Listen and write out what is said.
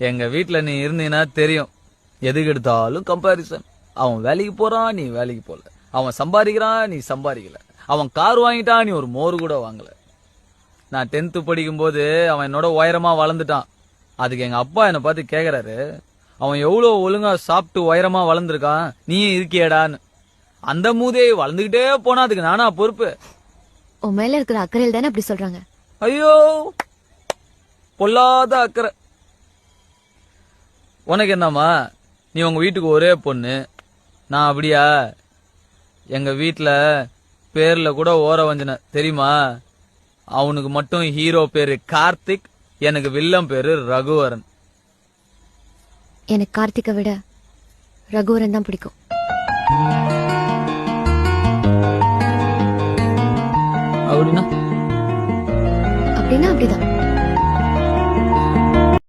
எங்க வீட்ல நீ இருந்தீன்னா தெரியும். எதுக்கு எடுத்தாலும் கம்பாரிசன். அவன் வேலைக்கு போறான், நீ வேலைக்கு போல. அவன் சம்பாதிக்கிறான், நீ சம்பாதிக்கல. அவன் கார் வாங்கிட்டான், நீ ஒரு மோர் கூட வாங்கல. நான் 10th படிக்கும் போது அவன் என்னோட உயரமா வளர்ந்துட்டான். அதுக்கு எங்க அப்பா என்ன பார்த்து கேக்குறாரு, அவன் எவ்வளவு ஒழுங்கா சாப்பிட்டு உயரமா வளர்ந்துருக்கான், நீயும் இருக்கியடான்னு. அந்த மூதே வளர்ந்துகிட்டே போனா அதுக்கு நானா பொறுப்பு? உன் மேல இருக்கிற அக்கறையில் தானே அப்படி சொல்றாங்க. ஐயோ, பொல்லாத அக்கறை. உனக்கு என்னம்மா, நீ உங்க வீட்டுக்கு ஒரே பொண்ணு, நான் அப்படியா? எங்க வீட்ல பேர்ல கூட ஓர வஞ்சன தெரியுமா? அவனுக்கு மட்டும் ஹீரோ பேரு கார்த்திக், எனக்கு வில்லம் பேரு ரகுவரன். எனக்கு கார்த்திகை விட ரகுவரன் தான் பிடிக்கும். அப்படின்னா அப்படின்னா அப்படிதான்.